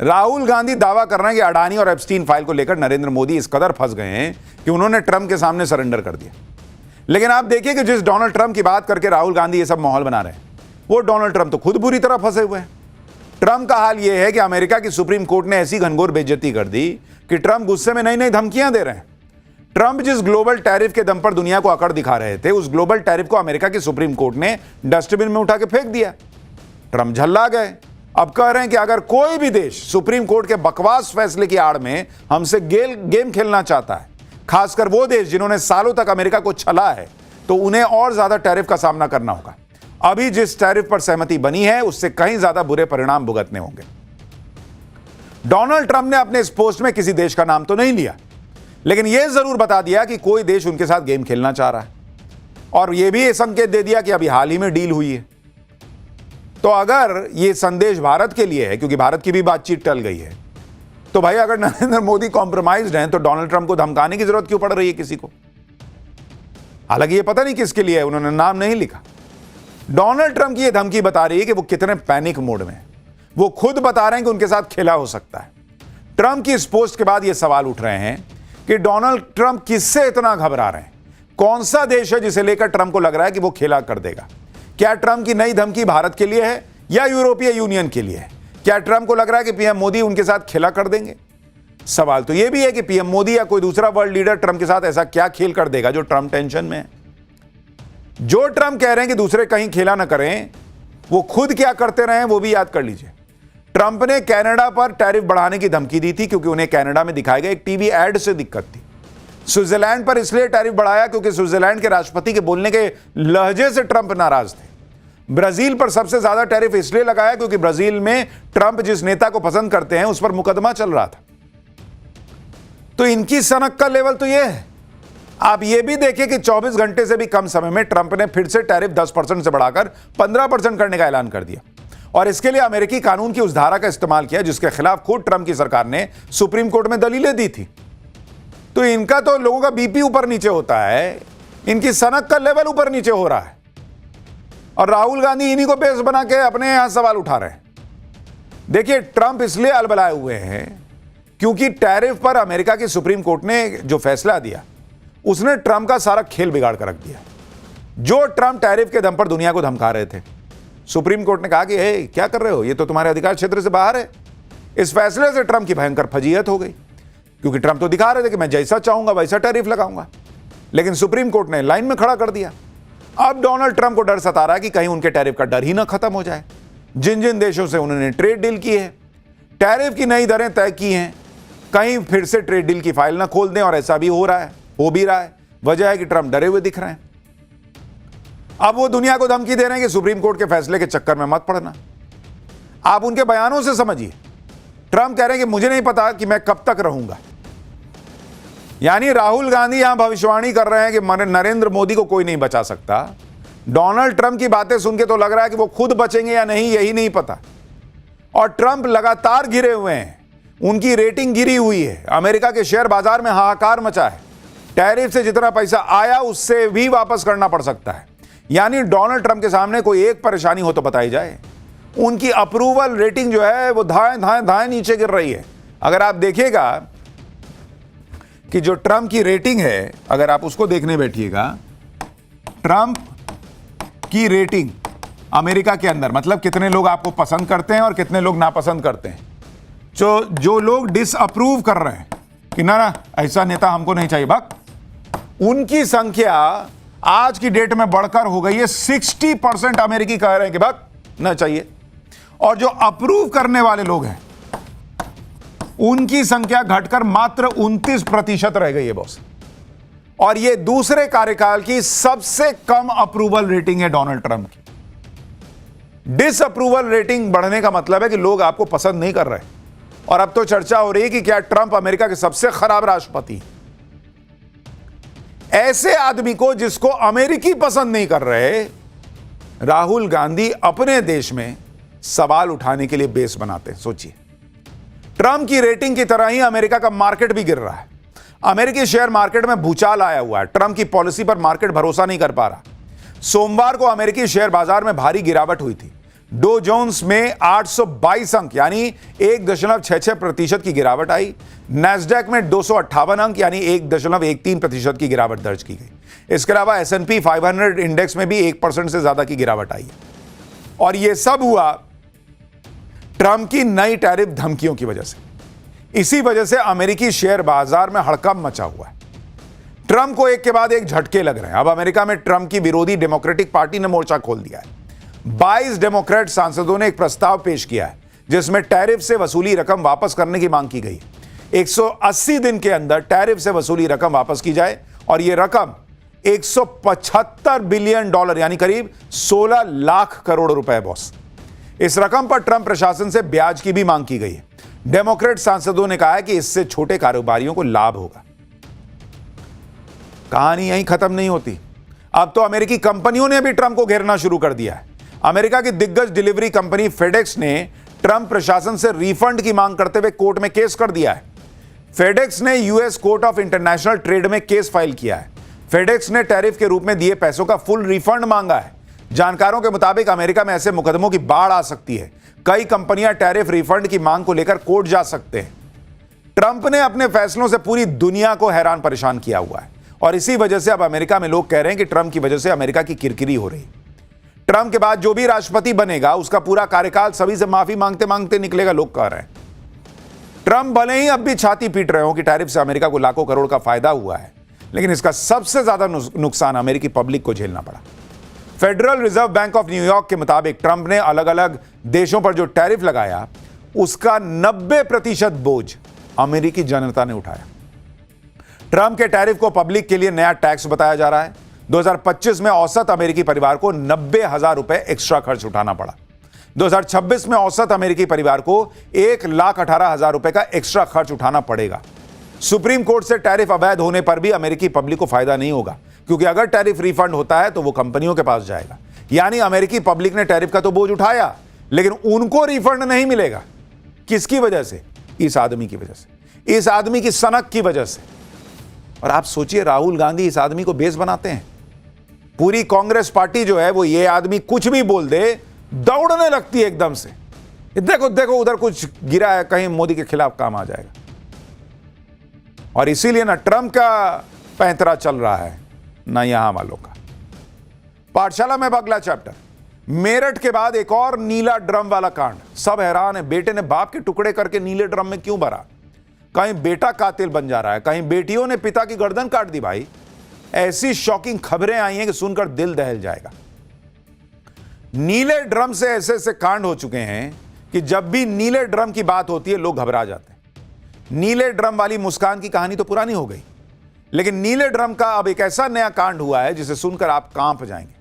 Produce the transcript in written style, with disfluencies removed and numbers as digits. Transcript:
राहुल गांधी दावा कर रहे हैं कि अडानी और एप्स्टीन फाइल को लेकर नरेंद्र मोदी इस कदर फंस गए हैं कि उन्होंने ट्रंप के सामने सरेंडर कर दिया। लेकिन आप देखिए कि जिस डोनाल्ड ट्रंप की बात करके राहुल गांधी ये सब माहौल बना रहे हैं, वो डोनाल्ड ट्रंप तो खुद बुरी तरह फंसे हुए हैं। ट्रंप का हाल यह है कि अमेरिका की सुप्रीम कोर्ट ने ऐसी घनघोर बेइज्जती कर दी कि ट्रंप गुस्से में नई नई धमकियां दे रहे हैं। ट्रंप जिस ग्लोबल टैरिफ के दम पर दुनिया को अकड़ दिखा रहे थे, उस ग्लोबल टैरिफ को अमेरिका की सुप्रीम कोर्ट ने डस्टबिन में उठा के फेंक दिया। ट्रंप झल्ला गए। अब कह रहे हैं कि अगर कोई भी देश सुप्रीम कोर्ट के बकवास फैसले की आड़ में हमसे गेम खेलना चाहता है, खासकर वो देश जिन्होंने सालों तक अमेरिका को छला है, तो उन्हें और ज्यादा टैरिफ का सामना करना होगा। अभी जिस टैरिफ पर सहमति बनी है उससे कहीं ज्यादा बुरे परिणाम भुगतने होंगे। डोनाल्ड ट्रंप ने अपने इस पोस्ट में किसी देश का नाम तो नहीं लिया, लेकिन यह जरूर बता दिया कि कोई देश उनके साथ गेम खेलना चाह रहा है, और यह भी संकेत दे दिया कि अभी हाल ही में डील हुई है। तो अगर यह संदेश भारत के लिए है, क्योंकि भारत की भी बातचीत टल गई है, तो भाई अगर नरेंद्र मोदी कॉम्प्रोमाइज्ड हैं तो डोनाल्ड ट्रंप को धमकाने की जरूरत क्यों पड़ रही है किसी को? हालांकि यह पता नहीं किसके लिए है, उन्होंने नाम नहीं लिखा। डोनाल्ड ट्रंप की यह धमकी बता रही है कि वो कितने पैनिक मोड में हैं। वो खुद बता रहे हैं कि उनके साथ खेला हो सकता है। ट्रंप की इस पोस्ट के बाद यह सवाल उठ रहे हैं कि डोनाल्ड ट्रंप किससे इतना घबरा रहे हैं? कौन सा देश है जिसे लेकर ट्रंप को लग रहा है कि वो खेला कर देगा? क्या ट्रंप की नई धमकी भारत के लिए है या यूरोपीय यूनियन के लिए है? क्या ट्रंप को लग रहा है कि पीएम मोदी उनके साथ खेला कर देंगे? सवाल तो यह भी है कि पीएम मोदी या कोई दूसरा वर्ल्ड लीडर ट्रंप के साथ ऐसा क्या खेल कर देगा जो ट्रंप टेंशन में है। जो ट्रंप कह रहे हैं कि दूसरे कहीं खेला ना करें, वो खुद क्या करते रहे वो भी याद कर लीजिए। ट्रंप ने कनाडा पर टैरिफ बढ़ाने की धमकी दी थी क्योंकि उन्हें कनाडा में दिखाए गए एक टीवी एड से दिक्कत थी। स्विट्जरलैंड पर इसलिए टैरिफ बढ़ाया क्योंकि स्विट्जरलैंड के राष्ट्रपति के बोलने के लहजे से ट्रंप नाराज थे। ब्राजील पर सबसे ज्यादा टैरिफ इसलिए लगाया क्योंकि ब्राजील में ट्रंप जिस नेता को पसंद करते हैं उस पर मुकदमा चल रहा था। तो इनकी सनक का लेवल तो यह है। आप यह भी देखिए कि 24 घंटे से भी कम समय में ट्रंप ने फिर से टैरिफ 10% से बढ़ाकर 15% करने का ऐलान कर दिया, और इसके लिए अमेरिकी कानून की उस धारा का इस्तेमाल किया जिसके खिलाफ खुद ट्रंप की सरकार ने सुप्रीम कोर्ट में दलीलें दी थी। तो इनका तो लोगों का बीपी ऊपर नीचे होता है, इनकी सनक का लेवल ऊपर नीचे हो रहा है, और राहुल गांधी इन्हीं को बेस बना के अपने यहां सवाल उठा रहे हैं। देखिए, ट्रंप इसलिए अलबलाए हुए हैं क्योंकि टैरिफ पर अमेरिका की सुप्रीम कोर्ट ने जो फैसला दिया उसने ट्रंप का सारा खेल बिगाड़ कर रख दिया। जो ट्रंप टैरिफ के दम पर दुनिया को धमका रहे थे, सुप्रीम कोर्ट ने कहा कि हे, क्या कर रहे हो, ये तो तुम्हारे अधिकार क्षेत्र से बाहर है। इस फैसले से ट्रंप की भयंकर फजीहत हो गई, क्योंकि ट्रंप तो दिखा रहे थे कि मैं जैसा चाहूंगा वैसा टैरिफ लगाऊंगा, लेकिन सुप्रीम कोर्ट ने लाइन में खड़ा कर दिया। अब डोनाल्ड ट्रंप को डर सता रहा है कि कहीं उनके टैरिफ का डर ही ना खत्म हो जाए। जिन जिन देशों से उन्होंने ट्रेड डील की है, टैरिफ की नई दरें तय की हैं, कहीं फिर से ट्रेड डील की फाइल ना खोल दें, और ऐसा भी हो रहा है, हो भी रहा है। वजह है कि ट्रंप डरे हुए दिख रहे हैं। अब वो दुनिया को धमकी दे रहे हैं कि सुप्रीम कोर्ट के फैसले के चक्कर में मत पड़ना। आप उनके बयानों से समझिए, ट्रंप कह रहे हैं कि मुझे नहीं पता कि मैं कब तक रहूंगा। यानी राहुल गांधी यहां भविष्यवाणी कर रहे हैं कि नरेंद्र मोदी को कोई नहीं बचा सकता। डोनाल्ड ट्रंप की बातें सुन के तो लग रहा है कि वो खुद बचेंगे या नहीं यही नहीं पता। और ट्रंप लगातार गिरे हुए हैं, उनकी रेटिंग गिरी हुई है, अमेरिका के शेयर बाजार में हाहाकार मचा है। टैरिफ से जितना पैसा आया उससे भी वापस करना पड़ सकता है। यानी डोनाल्ड ट्रंप के सामने कोई एक परेशानी हो तो बताई जाए। उनकी अप्रूवल रेटिंग जो है वो धाए धाए धाए नीचे गिर रही है। अगर आप देखिएगा कि जो ट्रंप की रेटिंग है, अगर आप उसको देखने बैठिएगा, ट्रंप की रेटिंग अमेरिका के अंदर, मतलब कितने लोग आपको पसंद करते हैं और कितने लोग नापसंद करते हैं। जो लोग डिसअप्रूव कर रहे हैं कि ना ऐसा नेता हमको नहीं चाहिए, उनकी संख्या आज की डेट में बढ़कर हो गई है 60%। अमेरिकी कह रहे हैं कि ना चाहिए, और जो अप्रूव करने वाले लोग हैं उनकी संख्या घटकर मात्र 29% रह गई है बॉस। और यह दूसरे कार्यकाल की सबसे कम अप्रूवल रेटिंग है डोनाल्ड ट्रंप की। डिसअप्रूवल रेटिंग बढ़ने का मतलब है कि लोग आपको पसंद नहीं कर रहे, और अब तो चर्चा हो रही है कि क्या ट्रंप अमेरिका के सबसे खराब राष्ट्रपति। ऐसे आदमी को जिसको अमेरिकी पसंद नहीं कर रहे, राहुल गांधी अपने देश में सवाल उठाने के लिए बेस बनाते हैं। सोचिए, ट्रंप की रेटिंग की तरह ही अमेरिका का मार्केट भी गिर रहा है। अमेरिकी शेयर मार्केट में भूचाल आया हुआ है। ट्रंप की पॉलिसी पर मार्केट भरोसा नहीं कर पा रहा। सोमवार को अमेरिकी शेयर बाजार में भारी गिरावट हुई थी। डो जोन्स में 822 अंक यानी 1.66% की गिरावट आई। नैस्डैक में 258 अंक यानी 1.13% की गिरावट दर्ज की गई। इसके अलावा S&P 500 इंडेक्स में भी 1% से ज्यादा की गिरावट आई है। और यह सब हुआ ट्रंप की नई टैरिफ धमकियों की वजह से। इसी वजह से अमेरिकी शेयर बाजार में हड़कंप मचा हुआ है। ट्रंप को एक के बाद एक झटके लग रहे हैं। अब अमेरिका में ट्रंप की विरोधी डेमोक्रेटिक पार्टी ने मोर्चा खोल दिया है। 22 डेमोक्रेट सांसदों ने एक प्रस्ताव पेश किया है जिसमें टैरिफ से वसूली रकम वापस करने की मांग की गई है। 180 दिन के अंदर टैरिफ से वसूली रकम वापस की जाए और यह रकम $175 बिलियन यानी करीब 16 लाख करोड़ रुपए बॉस। इस रकम पर ट्रंप प्रशासन से ब्याज की भी मांग की गई है। डेमोक्रेट सांसदों ने कहा है कि इससे छोटे कारोबारियों को लाभ होगा। कहानी यहीं खत्म नहीं होती। अब तो अमेरिकी कंपनियों ने भी ट्रंप को घेरना शुरू कर दिया है। अमेरिका की दिग्गज डिलीवरी कंपनी फेडेक्स ने ट्रंप प्रशासन से रिफंड की मांग करते हुए कोर्ट में केस कर दिया है। फेडेक्स ने US court of international trade में केस फाइल किया है। फेडेक्स ने टैरिफ के रूप में दिए पैसों का फुल रिफंड मांगा है। जानकारों के मुताबिक अमेरिका में ऐसे मुकदमों की बाढ़ आ सकती है। कई कंपनियां टैरिफ रिफंड की मांग को लेकर कोर्ट जा सकते हैं। ट्रंप ने अपने फैसलों से पूरी दुनिया को हैरान परेशान किया हुआ है और इसी वजह से अब अमेरिका में लोग कह रहे हैं कि ट्रंप की वजह से अमेरिका की किरकिरी हो रही। ट्रंप के बाद जो भी राष्ट्रपति बनेगा उसका पूरा कार्यकाल सभी से माफी मांगते मांगते निकलेगा, लोग कह रहे हैं। ट्रंप भले ही अब भी छाती पीट रहे हो कि टैरिफ से अमेरिका को लाखों करोड़ का फायदा हुआ है, लेकिन इसका सबसे ज्यादा नुकसान अमेरिकी पब्लिक को झेलना पड़ा। Federal reserve bank of New York के मुताबिक ट्रंप ने अलग अलग देशों पर जो टैरिफ लगाया उसका 90% बोझ अमेरिकी जनता ने उठाया। ट्रंप के टैरिफ को पब्लिक के लिए नया टैक्स बताया जा रहा है। 2025 में औसत अमेरिकी परिवार को 90,000 रुपए एक्स्ट्रा खर्च उठाना पड़ा। 2026 में औसत अमेरिकी परिवार को 1,18,000 रुपए का एक्स्ट्रा खर्च उठाना पड़ेगा। सुप्रीम कोर्ट से टैरिफ अवैध होने पर भी अमेरिकी पब्लिक को फायदा नहीं होगा, क्योंकि अगर टैरिफ रिफंड होता है तो वो कंपनियों के पास जाएगा। यानी अमेरिकी पब्लिक ने टैरिफ का तो बोझ उठाया, लेकिन उनको रिफंड नहीं मिलेगा। किसकी वजह से? इस आदमी की वजह से, इस आदमी की सनक की वजह से। और आप सोचिए, राहुल गांधी इस आदमी को बेस बनाते हैं। पूरी कांग्रेस पार्टी जो है वो ये आदमी कुछ भी बोल दे दौड़ने लगती है एकदम से। देखो देखो उधर कुछ गिरा है, कहीं मोदी के खिलाफ काम आ जाएगा। और इसीलिए ना ट्रंप का पैंतरा चल रहा है ना यहां वालों का। पाठशाला में अगला चैप्टर, मेरठ के बाद एक और नीला ड्रम वाला कांड। सब हैरान है, बेटे ने बाप के टुकड़े करके नीले ड्रम में क्यों भरा? कहीं बेटा कातिल बन जा रहा है, कहीं बेटियों ने पिता की गर्दन काट दी। भाई ऐसी शॉकिंग खबरें आई हैं कि सुनकर दिल दहल जाएगा। नीले ड्रम से ऐसे ऐसे कांड हो चुके हैं कि जब भी नीले ड्रम की बात होती है लोग घबरा जाते हैं। नीले ड्रम वाली मुस्कान की कहानी तो पुरानी हो गई, लेकिन नीले ड्रम का अब एक ऐसा नया कांड हुआ है जिसे सुनकर आप कांप जाएंगे।